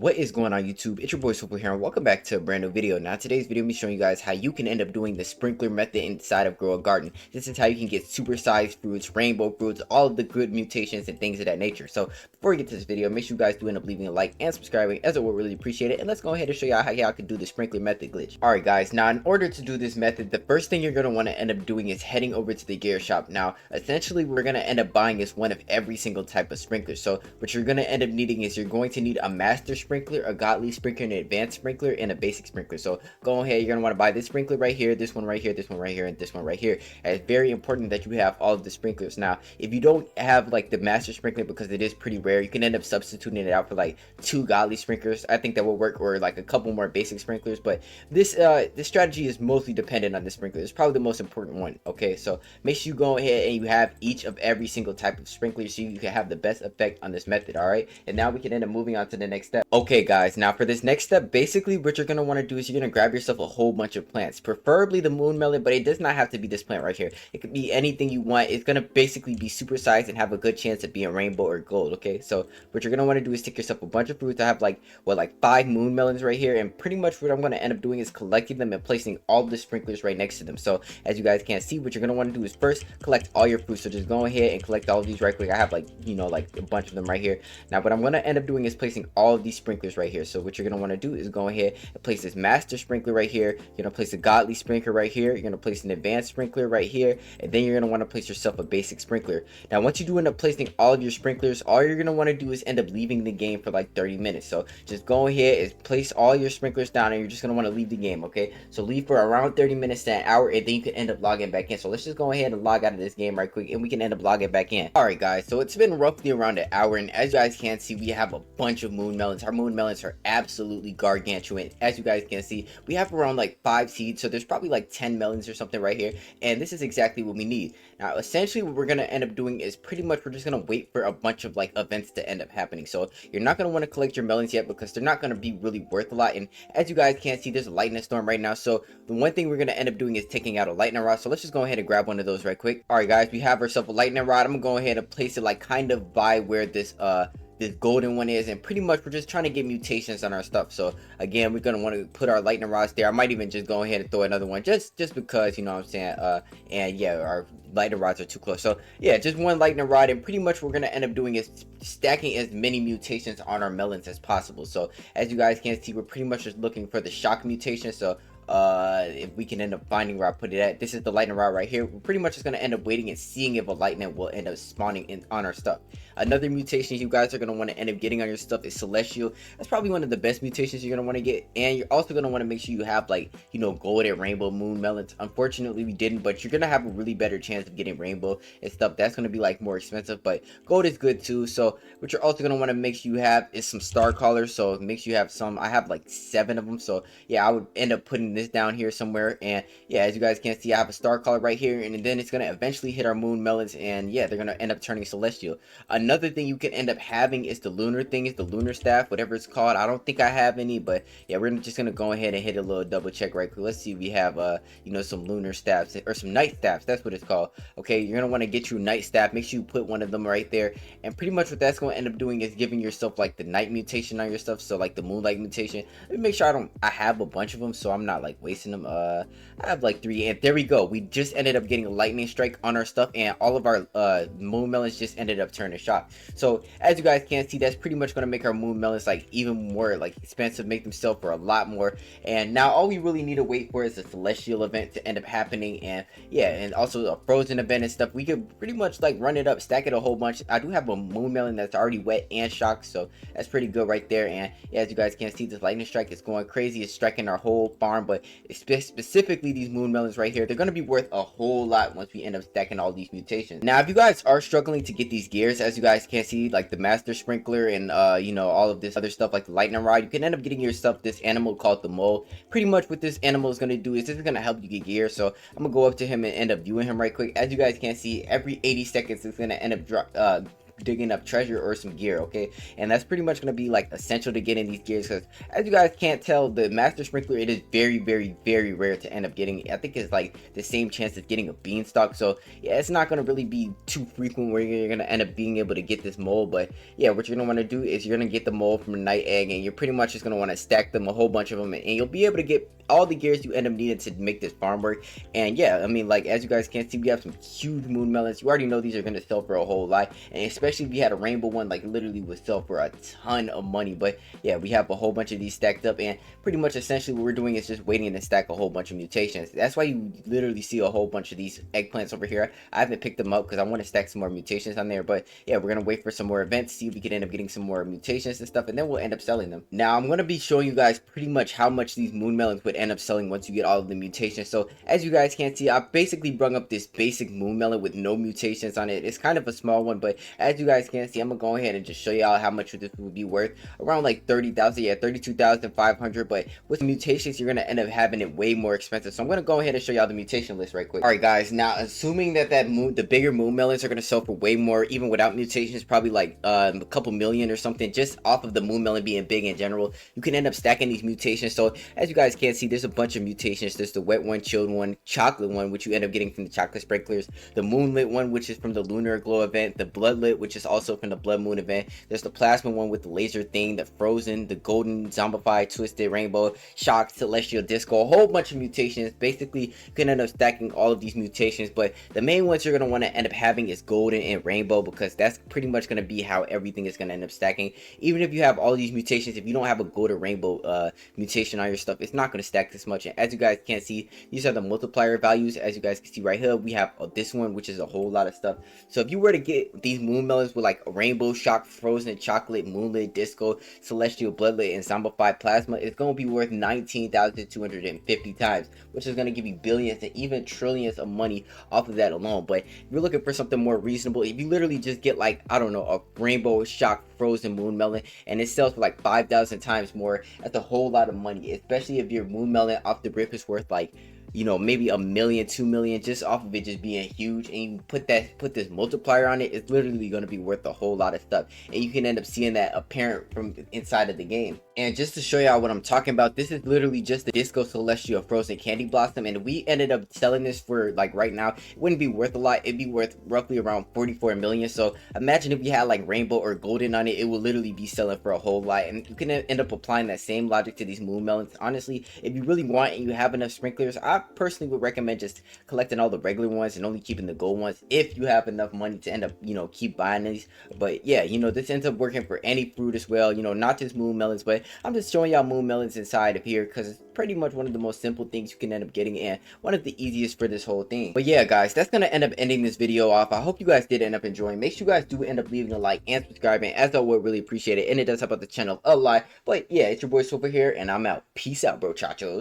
What is going on YouTube? It's your boy Super here and welcome back to a brand new video. Now today's video I'm showing you guys how you can end up doing the sprinkler method inside of Grow a Garden. This is how you can get supersized fruits, rainbow fruits, all of the good mutations and things of that nature. So before we get to this video, make sure you guys do end up leaving a like and subscribing, as I would really appreciate it. And let's go ahead and show y'all how y'all can do the sprinkler method glitch. Alright guys, now in order to do this method, the first thing you're going to want to end up doing is heading over to the gear shop. Now essentially we're going to end up buying is one of every single type of sprinkler. So what you're going to end up needing is you're going to need a master sprinkler, a godly sprinkler, an advanced sprinkler, and a basic sprinkler. So go ahead, you're going to want to buy this sprinkler right here, this one right here, this one right here, and this one right here. And it's very important that you have all of the sprinklers. Now if you don't have like the master sprinkler, because it is pretty rare, you can end up substituting it out for like 2 godly sprinklers. I think that will work, or like a couple more basic sprinklers. But this strategy is mostly dependent on the sprinkler. It's probably the most important one. Okay, so make sure you go ahead and you have each of every single type of sprinkler so you can have the best effect on this method. All right, and now we can end up moving on to the next step. Okay guys, now for this next step, basically what you're going to want to do is you're going to grab yourself a whole bunch of plants, preferably the moon melon, but it does not have to be this plant right here. It could be anything you want. It's going to basically be supersized and have a good chance of being rainbow or gold. Okay, so what you're going to want to do is take yourself a bunch of fruits. I have like 5 moon melons right here, and pretty much what I'm going to end up doing is collecting them and placing all the sprinklers right next to them. So as you guys can't see, what you're going to want to do is first collect all your fruits. So just go ahead and collect all of these right quick. I have like a bunch of them right here. Now what I'm going to end up doing is placing all of these sprinklers right here. So what you're going to want to do is go ahead and place this master sprinkler right here. You're going to place a godly sprinkler right here. You're going to place an advanced sprinkler right here, and then you're going to want to place yourself a basic sprinkler. Now once you do end up placing all of your sprinklers, all you're going to want to do is end up leaving the game for like 30 minutes. So just go ahead and place all your sprinklers down, and you're just going to want to leave the game. Okay, so leave for around 30 minutes to an hour, and then you can end up logging back in. So let's just go ahead and log out of this game right quick, and we can end up logging back in. All right guys, so it's been roughly around an hour, and as you guys can see, we have a bunch of moon melons. Our moon melons are absolutely gargantuan. As you guys can see, we have around like 5 seeds, so there's probably like 10 melons or something right here, and this is exactly what we need. Now essentially what we're going to end up doing is pretty much we're just going to wait for a bunch of like events to end up happening. So you're not going to want to collect your melons yet because they're not going to be really worth a lot, and as you guys can't see, there's a lightning storm right now. So the one thing we're going to end up doing is taking out a lightning rod. So let's just go ahead and grab one of those right quick. All right guys, we have ourselves a lightning rod. I'm going to go ahead and place it like kind of by where this golden one is, and pretty much we're just trying to get mutations on our stuff. So again, we're gonna want to put our lightning rods there. I might even just go ahead and throw another one just because, you know what I'm saying, and yeah, our lightning rods are too close. So yeah, just one lightning rod, and pretty much what we're gonna end up doing is stacking as many mutations on our melons as possible. So as you guys can see, we're pretty much just looking for the shock mutation. So if we can end up finding where I put it at, this is the lightning rod right here. We're pretty much just going to end up waiting and seeing if a lightning will end up spawning in on our stuff. Another mutation you guys are going to want to end up getting on your stuff is celestial. That's probably one of the best mutations you're going to want to get, and you're also going to want to make sure you have like, gold and rainbow moon melons. Unfortunately we didn't, but you're going to have a really better chance of getting rainbow and stuff. That's going to be like more expensive, but gold is good too. So what you're also going to want to make sure you have is some star collars. So make sure you have some. I have like 7 of them, so yeah, I would end up putting this down here somewhere. And yeah, as you guys can see, I have a star collar right here, and then it's going to eventually hit our moon melons, and yeah, they're going to end up turning celestial. Another thing you can end up having is the lunar thing, is the lunar staff, whatever it's called. I don't think I have any, but yeah, we're just going to go ahead and hit a little double check right quick. Let's see if we have some lunar staffs, or some night staffs. That's what it's called. Okay, you're going to want to get you night staff. Make sure you put one of them right there, and pretty much what that's going to end up doing is giving yourself like the night mutation on your stuff. So like the moonlight mutation. Let me make sure I have a bunch of them, so I'm not like wasting them. I have like 3, and there we go. We just ended up getting a lightning strike on our stuff, and all of our moon melons just ended up turning shock. So as you guys can see, that's pretty much going to make our moon melons like even more like expensive, make them sell for a lot more. And now all we really need to wait for is a celestial event to end up happening, and yeah, and also a frozen event and stuff. We could pretty much like run it up, stack it a whole bunch. I do have a moon melon that's already wet and shocked, so that's pretty good right there. And yeah, as you guys can see, this lightning strike is going crazy. It's striking our whole farm, but specifically these moon melons right here, they're going to be worth a whole lot once we end up stacking all these mutations. Now if you guys are struggling to get these gears, as you guys can see, like the master sprinkler and all of this other stuff like the lightning rod, you can end up getting yourself this animal called the mole. Pretty much what this animal is going to do is this is going to help you get gear. So I'm gonna go up to him and end up viewing him right quick. As you guys can see, every 80 seconds it's going to end up digging up treasure or some gear, okay? And that's pretty much going to be like essential to getting these gears, because as you guys can't tell, the master sprinkler, it is very, very, very rare to end up getting. I think it's like the same chance as getting a beanstalk, so yeah, it's not going to really be too frequent where you're going to end up being able to get this mold. But yeah, what you're going to want to do is you're going to get the mold from a night egg, and you're pretty much just going to want to stack them, a whole bunch of them, and you'll be able to get all the gears you end up needing to make this farm work. And yeah, I mean, like, as you guys can see, we have some huge moon melons. You already know these are going to sell for a whole lot, and especially if you had a rainbow one, like, literally would sell for a ton of money. But yeah, we have a whole bunch of these stacked up, and pretty much essentially what we're doing is just waiting to stack a whole bunch of mutations. That's why you literally see a whole bunch of these eggplants over here. I haven't picked them up because I want to stack some more mutations on there. But yeah, we're gonna wait for some more events, see if we can end up getting some more mutations and stuff, and then we'll end up selling them. Now I'm gonna be showing you guys pretty much how much these moon melons would end up selling once you get all of the mutations. So as you guys can see, I basically brung up this basic moon melon with no mutations on it. It's kind of a small one, but as you guys can see, I'm gonna go ahead and just show y'all how much this would be worth. Around like 30,000, yeah, 32,500. But with mutations, you're gonna end up having it way more expensive. So I'm gonna go ahead and show y'all the mutation list right quick. All right, guys. Now, assuming that the bigger moon melons are gonna sell for way more, even without mutations, probably like a couple million or something, just off of the moon melon being big in general, you can end up stacking these mutations. So as you guys can see, there's a bunch of mutations. There's the wet one, chilled one, chocolate one, which you end up getting from the chocolate sprinklers, the moonlit one, which is from the lunar glow event, the bloodlit, which is also from the blood moon event. There's the plasma one with the laser thing, the frozen, the golden, zombified, twisted, rainbow, shock, celestial, disco, a whole bunch of mutations. Basically, you can end up stacking all of these mutations, but the main ones you're going to want to end up having is golden and rainbow, because that's pretty much going to be how everything is going to end up stacking. Even if you have all these mutations, if you don't have a gold or rainbow mutation on your stuff, it's not going to stack this much. And as you guys can see, these are the multiplier values. As you guys can see right here, we have this one, which is a whole lot of stuff. So if you were to get these moon melons with like a rainbow, shock, frozen, chocolate, moonlit, disco, celestial, bloodlit, and zombified plasma, it's going to be worth 19,250 times, which is going to give you billions and even trillions of money off of that alone. But if you're looking for something more reasonable, if you literally just get like, I don't know, a rainbow, shock, frozen moon melon, and it sells for like 5,000 times more, that's a whole lot of money, especially if your moon melon off the rip is worth like, you know, maybe $1 million, $2 million, just off of it just being huge. And you put this multiplier on it, it's literally going to be worth a whole lot of stuff, and you can end up seeing that apparent from inside of the game. And just to show y'all what I'm talking about, this is literally just the Disco Celestial Frozen Candy Blossom, and we ended up selling this for, like, right now, it wouldn't be worth a lot. It'd be worth roughly around 44 million. So imagine if you had like rainbow or golden on it, it would literally be selling for a whole lot. And you can end up applying that same logic to these moon melons. Honestly, if you really want and you have enough sprinklers, I personally would recommend just collecting all the regular ones and only keeping the gold ones if you have enough money to end up, you know, keep buying these. But yeah, you know, this ends up working for any fruit as well, you know, not just moon melons. But I'm just showing y'all moon melons inside of here because it's pretty much one of the most simple things you can end up getting, and one of the easiest for this whole thing. But yeah, guys, that's gonna end up ending this video off. I hope you guys did end up enjoying. Make sure you guys do end up leaving a like and subscribing, as I would really appreciate it, and it does help out the channel a lot. But yeah, it's your boy Swiffer here, and I'm out. Peace out, bro chachos.